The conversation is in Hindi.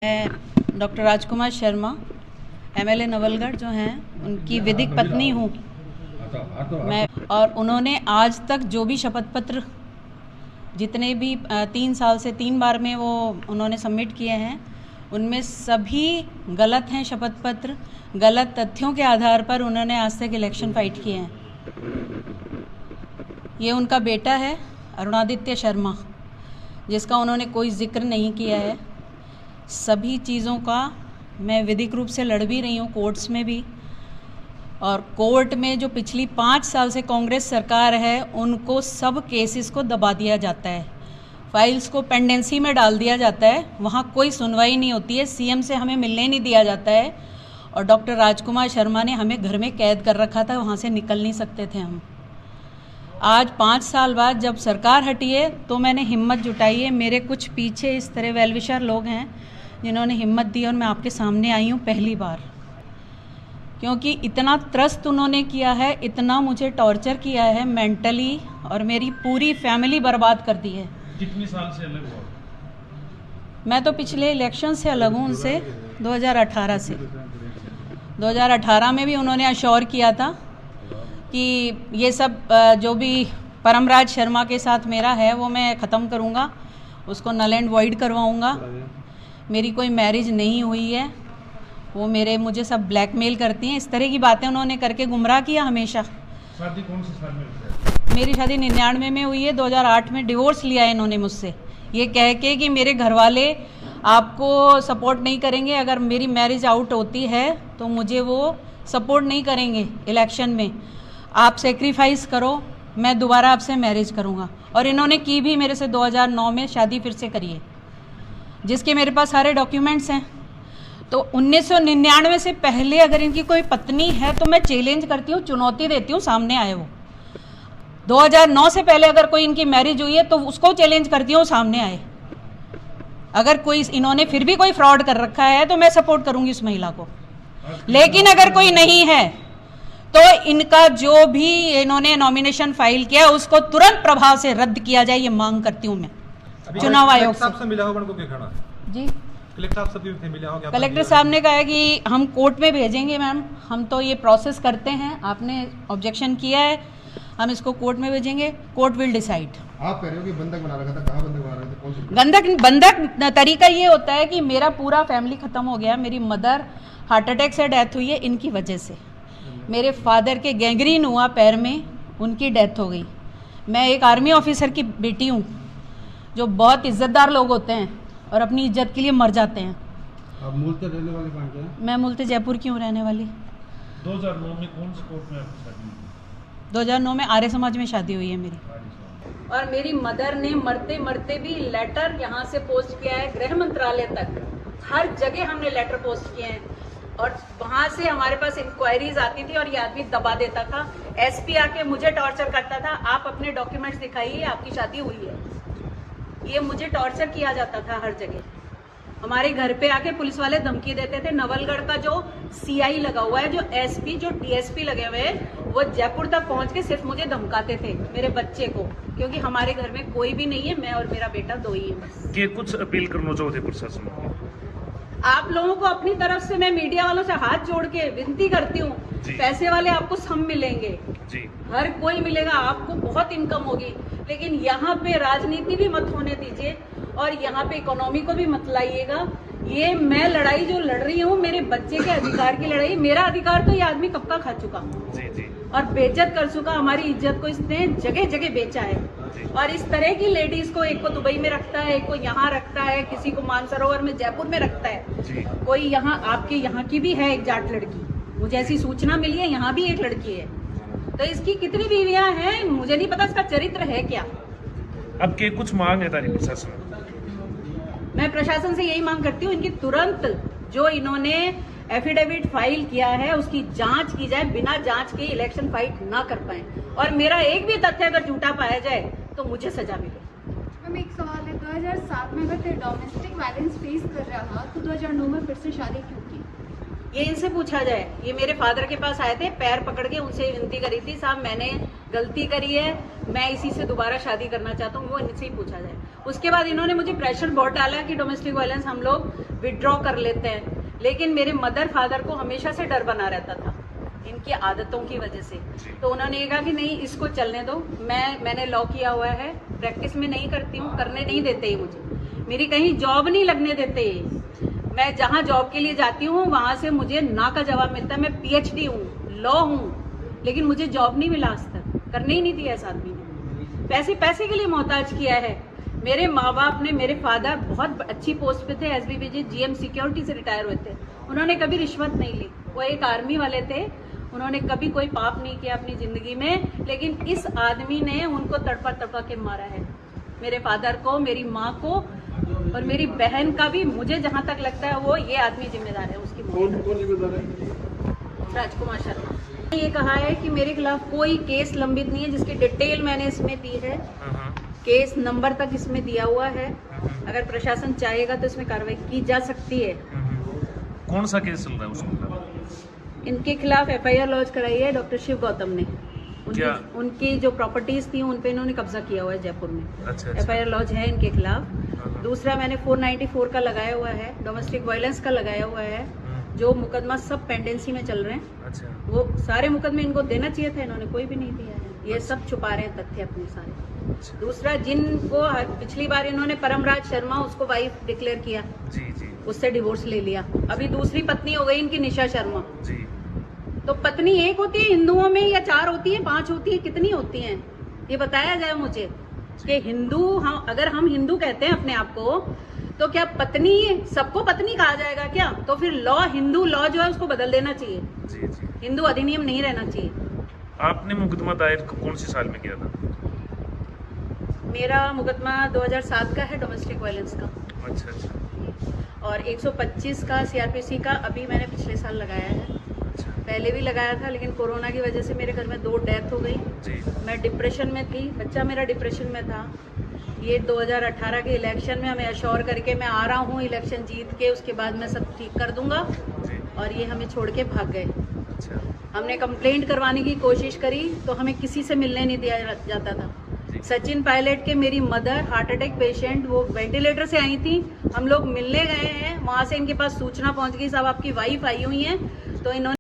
मैं डॉक्टर राजकुमार शर्मा एमएलए नवलगढ़ जो हैं उनकी विधिक पत्नी हूँ मैं। और उन्होंने आज तक जो भी शपथ पत्र जितने भी 3 साल से 3 बार में वो उन्होंने सबमिट किए हैं उनमें सभी गलत हैं। शपथ पत्र गलत तथ्यों के आधार पर उन्होंने आज तक इलेक्शन फाइट किए हैं। ये उनका बेटा है अरुणादित्य शर्मा, जिसका उन्होंने कोई जिक्र नहीं किया है। सभी चीज़ों का मैं विधिक रूप से लड़ भी रही हूँ कोर्ट्स में भी, और कोर्ट में जो पिछली 5 साल से कांग्रेस सरकार है उनको सब केसेस को दबा दिया जाता है, फाइल्स को पेंडेंसी में डाल दिया जाता है, वहाँ कोई सुनवाई नहीं होती है, सीएम से हमें मिलने नहीं दिया जाता है। और डॉक्टर राजकुमार शर्मा ने हमें घर में कैद कर रखा था, वहाँ से निकल नहीं सकते थे हम। आज 5 साल बाद जब सरकार हटी है तो मैंने हिम्मत जुटाई है। मेरे कुछ पीछे इस तरह वेलविशर लोग हैं जिन्होंने हिम्मत दी और मैं आपके सामने आई हूँ पहली बार, क्योंकि इतना त्रस्त उन्होंने किया है, इतना मुझे टॉर्चर किया है मेंटली, और मेरी पूरी फैमिली बर्बाद कर दी है। कितने साल से अलग हुआ? मैं तो पिछले इलेक्शन से अलग हूँ उनसे, 2018 से। 2018 में भी उन्होंने अश्योर किया था कि ये सब जो भी परमराज शर्मा के साथ मेरा है वो मैं ख़त्म करूँगा, उसको नल एंड वॉइड करवाऊँगा। मेरी कोई मैरिज नहीं हुई है, वो मुझे सब ब्लैकमेल करती हैं, इस तरह की बातें उन्होंने करके गुमराह किया हमेशा। शादी कौन से साल में हुई? मेरी शादी 99 में हुई है। 2008 में डिवोर्स लिया है इन्होंने मुझसे, ये कह के कि मेरे घर वाले आपको सपोर्ट नहीं करेंगे, अगर मेरी मैरिज आउट होती है तो मुझे वो सपोर्ट नहीं करेंगे इलेक्शन में, आप सेक्रीफाइस करो, मैं दोबारा आपसे मैरिज करूँगा। और इन्होंने की भी मेरे से 2009 में शादी फिर से करी है, जिसके मेरे पास सारे डॉक्यूमेंट्स हैं। तो 1999 से पहले अगर इनकी कोई पत्नी है तो मैं चैलेंज करती हूँ, चुनौती देती हूँ, सामने आए वो। 2009 से पहले अगर कोई इनकी मैरिज हुई है तो उसको चैलेंज करती हूँ, सामने आए। अगर कोई इन्होंने फिर भी कोई फ्रॉड कर रखा है तो मैं सपोर्ट करूँगी उस महिला को, लेकिन अगर कोई नहीं है तो इनका जो भी इन्होंने नॉमिनेशन फाइल किया उसको तुरंत प्रभाव से रद्द किया जाए, ये मांग करती हूँ मैं चुनाव आयोग से। मिला होगा उनको क्या खड़ा जी, कलेक्टर साहब से भी मिला होगा? कलेक्टर साहब ने कहा है कि हम कोर्ट में भेजेंगे मैम, हम तो ये प्रोसेस करते हैं, आपने ऑब्जेक्शन किया है, हम इसको कोर्ट में भेजेंगे, कोर्ट विल डिसाइड। आप कह रहे हो कि बंधक बना रखा था, कहाँ बंधक बना रहे थे, कौन सा बंधक तरीका ये होता है कि मेरा पूरा फैमिली ख़त्म हो गया। मेरी मदर हार्ट अटैक से डेथ हुई है इनकी वजह से, मेरे फादर के गैंग्रीन हुआ पैर में, उनकी डेथ हो गई। मैं एक आर्मी ऑफिसर की बेटी हूँ, जो बहुत इज्जतदार लोग होते हैं और अपनी इज्जत के लिए मर जाते हैं। आप मूलतः रहने वाले कहाँ के हैं? मैं मूलतः जयपुर की हूँ रहने वाली। 2009 में कौन से कोर्ट में आपकी शादी हुई? 2009 में आर्य समाज में शादी हुई है मेरी। और मेरी मदर ने मरते मरते भी लेटर यहाँ से पोस्ट किया है गृह मंत्रालय तक, हर जगह हमने लेटर पोस्ट किए हैं, और वहाँ से हमारे पास इंक्वायरीज आती थी और ये आदमी दबा देता था। एसपी आके मुझे टॉर्चर करता था, आप अपने डॉक्यूमेंट्स दिखाइए, आपकी शादी हुई है। ये मुझे टॉर्चर किया जाता था हर जगह। हमारे घर पे आके पुलिस वाले धमकी देते थे। नवलगढ़ का जो सीआई लगा हुआ है, जो एसपी, जो डीएसपी लगे हुए हैं, वो जयपुर तक पहुंच के सिर्फ मुझे धमकाते थे, मेरे बच्चे को, क्योंकि हमारे घर में कोई भी नहीं है, मैं और मेरा बेटा 2 ही है बस। के कुछ अपील करना चाहते प्रशासन को? आप लोगों को अपनी तरफ से मैं मीडिया वालों से हाथ जोड़ के विनती करती हूँ, पैसे वाले आपको सब मिलेंगे जी, हर कोई मिलेगा, आपको बहुत इनकम होगी, लेकिन यहाँ पे राजनीति भी मत होने दीजिए और यहाँ पे इकोनॉमी को भी मत लाइएगा। ये मैं लड़ाई जो लड़ रही हूँ मेरे बच्चे के अधिकार की लड़ाई, मेरा अधिकार तो ये आदमी कब का खा चुका जी जी, और बेइज्जत कर चुका। हमारी इज्जत को इसने जगह जगह बेचा है, और इस तरह की लेडीज को, एक को दुबई में रखता है, एक को यहाँ रखता है, किसी को मानसरोवर में जयपुर में रखता है, कोई यहाँ आपके यहाँ की भी है एक जाट लड़की, मुझे ऐसी सूचना मिली है, यहाँ भी एक लड़की है। तो इसकी कितनी बीवियां हैं मुझे नहीं पता, इसका चरित्र है क्या। अब के कुछ मांग है तारी प्रशासन? मैं प्रशासन से यही मांग करती हूँ, इनकी तुरंत जो इन्होंने एफिडेविट फाइल किया है उसकी जांच की जाए, बिना जांच के इलेक्शन फाइट ना कर पाए, और मेरा एक भी तथ्य अगर झूठा पाया जाए तो मुझे सजा मिले। मैम एक सवाल है, 2007 में अगर डोमेस्टिक वायलेंस फेस कर रहा था तो 2009 में फिर से शादी क्यों की? ये इनसे पूछा जाए। ये मेरे फादर के पास आए थे, पैर पकड़ के उनसे विनती करी थी, साहब मैंने गलती करी है, मैं इसी से दोबारा शादी करना चाहता हूँ, वो इनसे ही पूछा जाए। उसके बाद इन्होंने मुझे प्रेशर बहुत डाला कि डोमेस्टिक वायलेंस हम लोग विड्रॉ कर लेते हैं, लेकिन मेरे मदर फादर को हमेशा से डर बना रहता था इनकी आदतों की वजह से। तो उन्होंने कहा कि नहीं, इसको चलने दो, मैंने लॉ किया हुआ है, प्रैक्टिस में नहीं करती हूँ, करने नहीं देते मुझे, मेरी कहीं जॉब नहीं लगने देते। मैं जहाँ जॉब के लिए जाती हूँ वहां से मुझे ना का जवाब मिलता है। मैं PhD हूँ, लॉ हूँ, लेकिन मुझे जॉब नहीं मिला आज तक, करने ही नहीं दिया इस आदमी ने। पैसे के लिए मोहताज किया है। मेरे माँ बाप ने, मेरे फादर बहुत अच्छी पोस्ट पे थे, SBBJ GM सिक्योरिटी से रिटायर हुए थे, उन्होंने कभी रिश्वत नहीं ली। वो एक आर्मी वाले थे, उन्होंने कभी कोई पाप नहीं किया अपनी जिंदगी में, लेकिन इस आदमी ने उनको तड़पा के मारा है, मेरे फादर को, मेरी माँ को और मेरी बहन का भी। मुझे जहां तक लगता है वो ये आदमी जिम्मेदार है उसकी मौत। कौन जिम्मेदार है? राजकुमार शर्मा। ये कहा है कि मेरे खिलाफ कोई केस लंबित नहीं है, जिसकी डिटेल मैंने इसमें दी है, केस नंबर तक इसमें दिया हुआ है। अगर प्रशासन चाहेगा तो इसमें कार्रवाई की जा सकती है। कौन सा केस चल रहा है उसके खिलाफ? इनके खिलाफ FIR लॉन्च कराई है डॉक्टर शिव गौतम ने। उनकी जो प्रॉपर्टीज थी उन पे इन्होंने कब्जा किया हुआ है जयपुर में। अच्छा। FIR लॉन्च है इनके खिलाफ। दूसरा मैंने 494 का लगाया हुआ है, डोमेस्टिक वायलेंस का लगाया हुआ है, जो मुकदमा सब पेंडेंसी में चल रहे हैं। अच्छा। वो सारे मुकदमे इनको देना चाहिए था, इन्होंने कोई भी नहीं दिया है। ये सब छुपा रहे हैं तथ्य अपने सारे। अच्छा। दूसरा, जिनको पिछली बार इन्होंने परमराज शर्मा, उसको वाइफ डिक्लेयर किया, जी, उससे डिवोर्स ले लिया। अभी दूसरी पत्नी हो गई इनकी निशा शर्मा। जी। तो पत्नी एक होती है हिंदुओं में, या 4 होती है, 5 होती है, कितनी होती हैं? ये बताया जाए मुझे कि हिंदू, अगर हम हिंदू कहते हैं अपने आप को, तो क्या पत्नी, सबको पत्नी कहा जाएगा क्या? तो फिर लॉ, हिंदू लॉ जो है उसको बदल देना चाहिए। जी। हिंदू अधिनियम नहीं रहना चाहिए। आपने मुकदमा दायर कौन से साल में किया था? मेरा मुकदमा 2007 का है, डोमेस्टिक वायलेंस का। अच्छा। और 125 का CRPC का अभी मैंने पिछले साल लगाया है। अच्छा। पहले भी लगाया था, लेकिन कोरोना की वजह से मेरे घर में 2 डेथ हो गई। जी। मैं डिप्रेशन में थी, बच्चा मेरा डिप्रेशन में था। ये 2018 के इलेक्शन में हमें अश्योर करके मैं आ रहा हूँ, इलेक्शन जीत के उसके बाद मैं सब ठीक कर दूंगा, जी। और ये हमें छोड़ के भाग गए। अच्छा। हमने कंप्लेंट करवाने की कोशिश करी तो हमें किसी से मिलने नहीं दिया जाता था। सचिन पायलट के मेरी मदर, हार्ट अटैक पेशेंट, वो वेंटिलेटर से आई थी, हम लोग मिलने गए हैं, वहां से इनके पास सूचना पहुंच गई, साहब आपकी वाइफ आई हुई है, तो इन्होंने